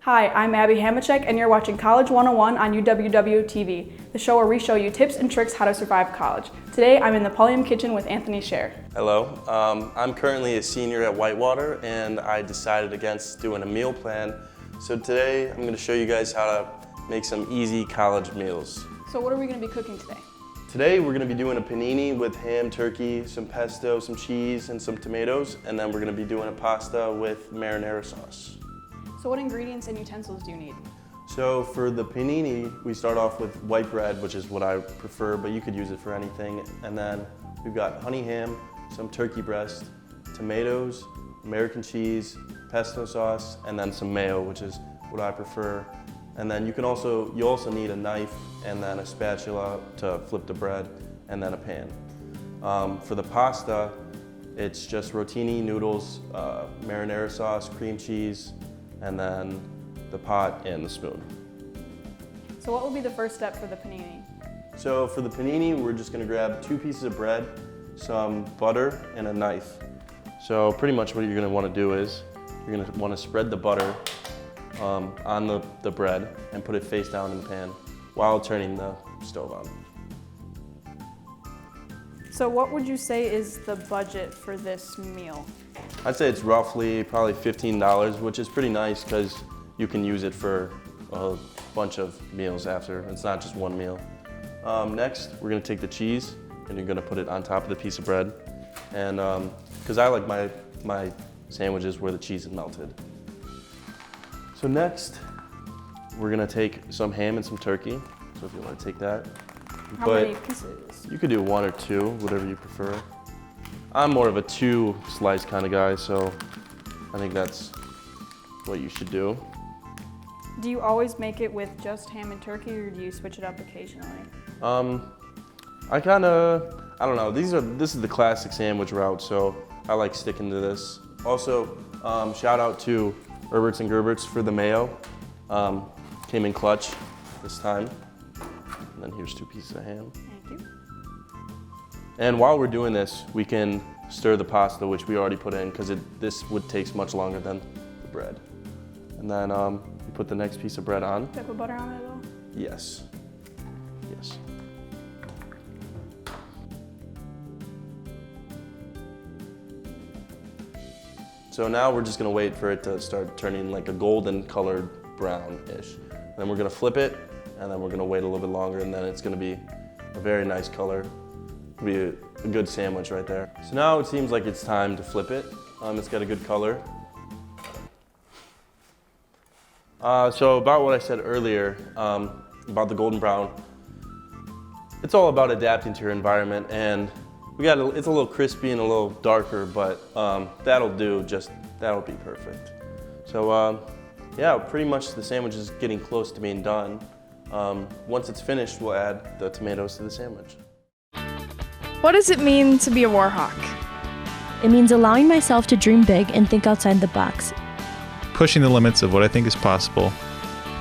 Hi, I'm Abby Hamachek, and you're watching College 101 on UWW-TV, the show where we show you tips and tricks how to survive college. Today, I'm in the Pulliam kitchen with Anthony Scher. Hello, I'm currently a senior at Whitewater, and I decided against doing a meal plan. So today, I'm going to show you guys how to make some easy college meals. So what are we going to be cooking today? Today, we're going to be doing a panini with ham, turkey, some pesto, some cheese, and some tomatoes, and then we're going to be doing a pasta with marinara sauce. So what ingredients and utensils do you need? So for the panini, we start off with white bread, which is what I prefer, but you could use it for anything. And then we've got honey ham, some turkey breast, tomatoes, American cheese, pesto sauce, and then some mayo, which is what I prefer. And then you also need a knife and then a spatula to flip the bread, and then a pan. For the pasta, it's just rotini noodles, marinara sauce, cream cheese, and then the pot and the spoon. So what will be the first step for the panini? So for the panini, we're just gonna grab 2 pieces of bread, some butter, and a knife. So pretty much what you're gonna wanna do is, you're gonna wanna spread the butter on the bread and put it face down in the pan while turning the stove on. So what would you say is the budget for this meal? I'd say it's roughly probably $15, which is pretty nice because you can use it for a bunch of meals after. It's not just one meal. Next, we're gonna take the cheese and you're gonna put it on top of the piece of bread. And because I like my sandwiches where the cheese is melted. So next, we're gonna take some ham and some turkey. So if you wanna take that. How many pieces? You could do 1 or 2, whatever you prefer. I'm more of a 2 slice kind of guy, so I think that's what you should do. Do you always make it with just ham and turkey, or do you switch it up occasionally? I don't know. This is the classic sandwich route, so I like sticking to this. Also, shout out to Herberts and Gerberts for the mayo. Came in clutch this time. And then here's 2 pieces of ham. Thank you. And while we're doing this, we can stir the pasta, which we already put in, because this would take much longer than the bread. And then you put the next piece of bread on. Do I put butter on it at all? Yes. Yes. So now we're just gonna wait for it to start turning like a golden colored brownish. Then we're gonna flip it, and then we're gonna wait a little bit longer, and then it's gonna be a very nice color. It'll be a good sandwich right there. So now it seems like it's time to flip it. It's got a good color. So about what I said earlier, about the golden brown, it's all about adapting to your environment, and it's a little crispy and a little darker, but that'll be perfect. So yeah, pretty much the sandwich is getting close to being done. Once it's finished, we'll add the tomatoes to the sandwich. What does it mean to be a war hawk? It means allowing myself to dream big and think outside the box. Pushing the limits of what I think is possible.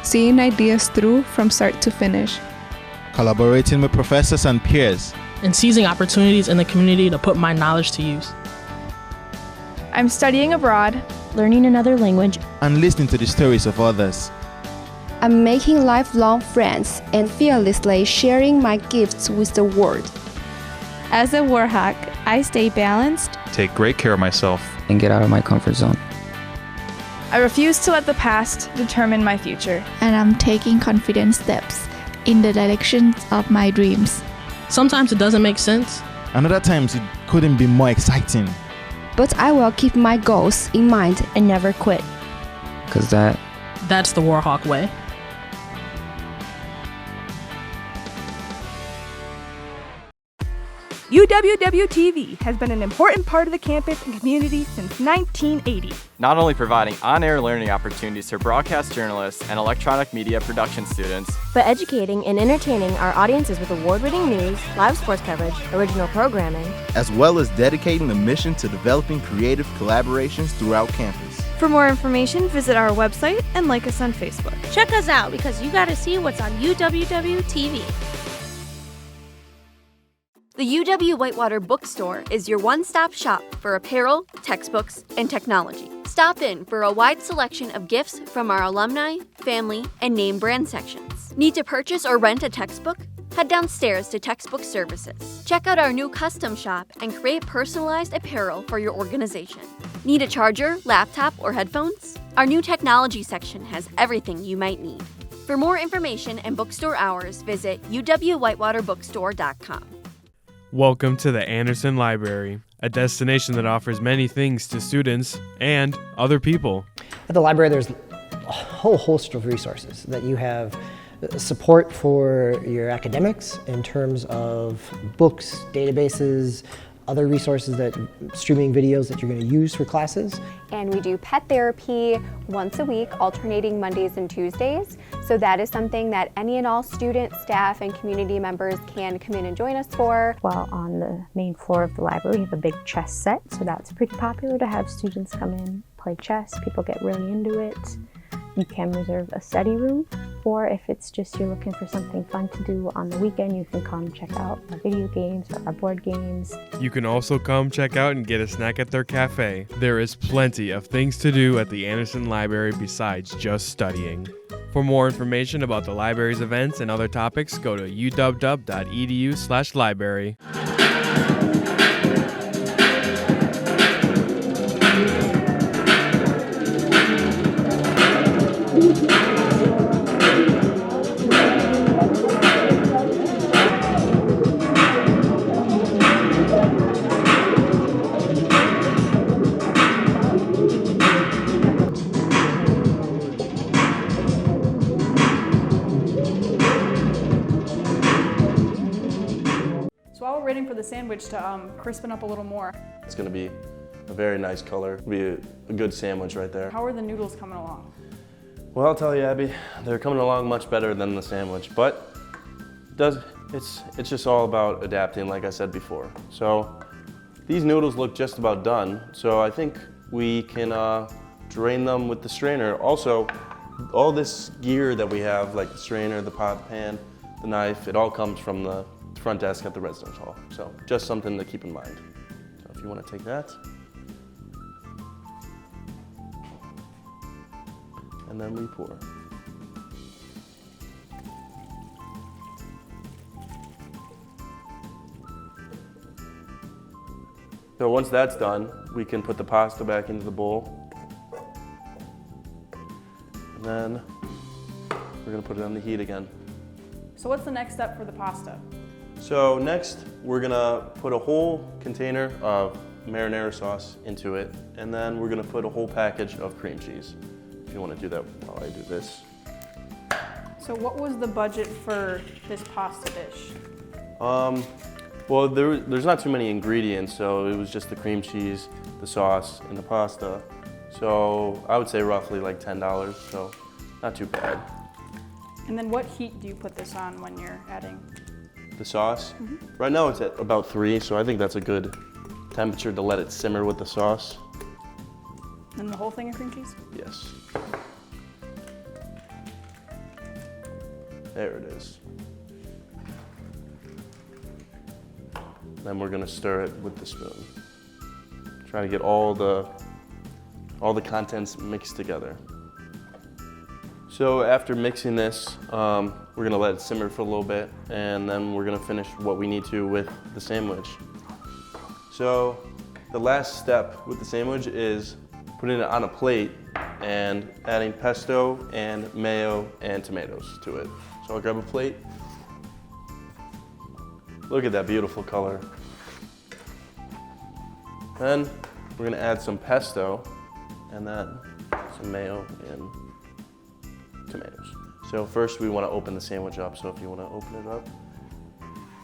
Seeing ideas through from start to finish. Collaborating with professors and peers. And seizing opportunities in the community to put my knowledge to use. I'm studying abroad, learning another language, and listening to the stories of others. I'm making lifelong friends and fearlessly sharing my gifts with the world. As a war hawk, I stay balanced, take great care of myself, and get out of my comfort zone. I refuse to let the past determine my future. And I'm taking confident steps in the directions of my dreams. Sometimes it doesn't make sense. And other times it couldn't be more exciting. But I will keep my goals in mind and never quit. 'Cause that's the war hawk way. UWW-TV has been an important part of the campus and community since 1980. Not only providing on-air learning opportunities for broadcast journalists and electronic media production students, but educating and entertaining our audiences with award-winning news, live sports coverage, original programming, as well as dedicating a mission to developing creative collaborations throughout campus. For more information, visit our website and like us on Facebook. Check us out because you gotta see what's on UWW-TV. The UW Whitewater Bookstore is your one-stop shop for apparel, textbooks, and technology. Stop in for a wide selection of gifts from our alumni, family, and name brand sections. Need to purchase or rent a textbook? Head downstairs to Textbook Services. Check out our new custom shop and create personalized apparel for your organization. Need a charger, laptop, or headphones? Our new technology section has everything you might need. For more information and bookstore hours, visit uwwhitewaterbookstore.com. Welcome to the Anderson Library, a destination that offers many things to students and other people. At the library, there's a whole host of resources that you have. Support for your academics in terms of books, databases, other resources, that streaming videos that you're going to use for classes. And we do pet therapy once a week, alternating Mondays and Tuesdays. So that is something that any and all students, staff, and community members can come in and join us for. Well, on the main floor of the library, we have a big chess set, so that's pretty popular to have students come in, play chess. People get really into it. You can reserve a study room, or if it's just you're looking for something fun to do on the weekend, you can come check out our video games or our board games. You can also come check out and get a snack at their cafe. There is plenty of things to do at the Anderson Library besides just studying. For more information about the library's events and other topics, go to uw.edu/library. Waiting for the sandwich to crispen up a little more. It's going to be a very nice color. It'll be a good sandwich right there. How are the noodles coming along? Well, I'll tell you, Abby, they're coming along much better than the sandwich, but it's just all about adapting, like I said before. So these noodles look just about done, so I think we can drain them with the strainer. Also, all this gear that we have, like the strainer, the pot, the pan, the knife, it all comes from the front desk at the residence hall. So just something to keep in mind. So if you want to take that. And then we pour. So once that's done, we can put the pasta back into the bowl. And then we're gonna put it on the heat again. So what's the next step for the pasta? So next, we're gonna put a whole container of marinara sauce into it, and then we're gonna put a whole package of cream cheese. If you wanna do that while I do this. So what was the budget for this pasta dish? Well, there's not too many ingredients, so it was just the cream cheese, the sauce, and the pasta. So I would say roughly like $10, so not too bad. And then what heat do you put this on when you're adding? The sauce? Right now it's at about 3, so I think that's a good temperature to let it simmer with the sauce. And the whole thing of cream cheese? Yes. There it is. Then we're gonna stir it with the spoon. Try to get all the contents mixed together. So after mixing this, we're gonna let it simmer for a little bit, and then we're gonna finish what we need to with the sandwich. So the last step with the sandwich is putting it on a plate and adding pesto and mayo and tomatoes to it. So I'll grab a plate. Look at that beautiful color. Then we're gonna add some pesto and then some mayo and tomatoes. So first we want to open the sandwich up. So if you want to open it up,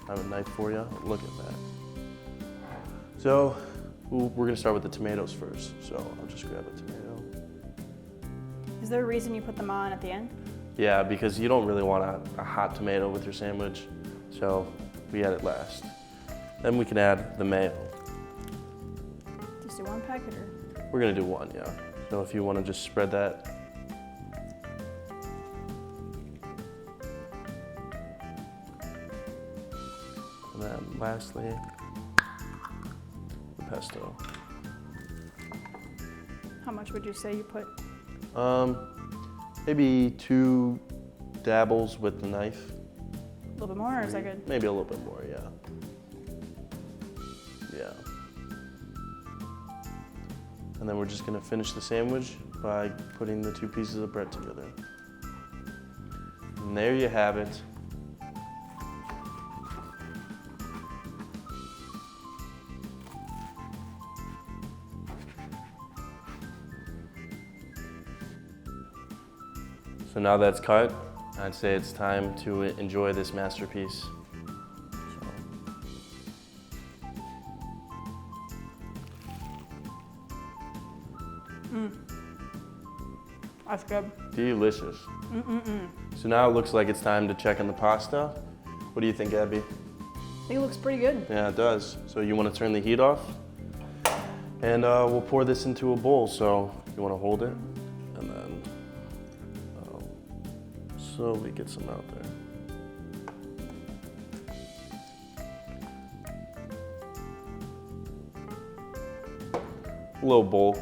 I have a knife for you. Look at that. So we're going to start with the tomatoes first. So I'll just grab a tomato. Is there a reason you put them on at the end? Yeah, because you don't really want a hot tomato with your sandwich. So we add it last. Then we can add the mayo. Just do one packet or? We're going to do one, yeah. So if you want to just spread that. And then lastly, the pesto. How much would you say you put? Maybe 2 dabbles with the knife. A little bit more, or is that good? Maybe a little bit more, yeah. Yeah. And then we're just gonna finish the sandwich by putting the 2 pieces of bread together. And there you have it. So now that's cut, I'd say it's time to enjoy this masterpiece. That's good. Delicious. So now it looks like it's time to check on the pasta. What do you think, Abby? I think it looks pretty good. Yeah, it does. So you want to turn the heat off? And we'll pour this into a bowl. So you want to hold it and then slowly get some out there. Little bowl.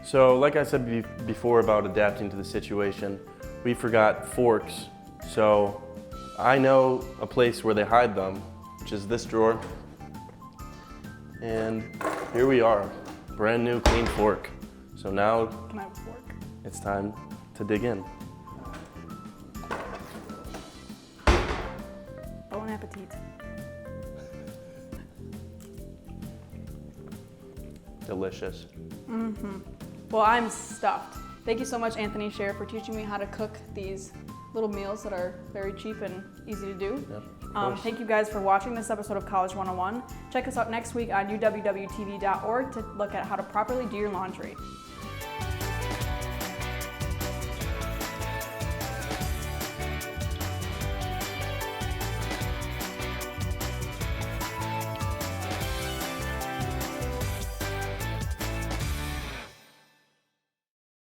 So like I said before about adapting to the situation, we forgot forks. So I know a place where they hide them, which is this drawer. And here we are, brand new clean fork. So now Can I have a fork? it's time to dig in. Bon appetit. Delicious. Well, I'm stuffed. Thank you so much, Anthony Scher, for teaching me how to cook these little meals that are very cheap and easy to do. Yep, Thank you guys for watching this episode of College 101. Check us out next week on uwwtv.org to look at how to properly do your laundry.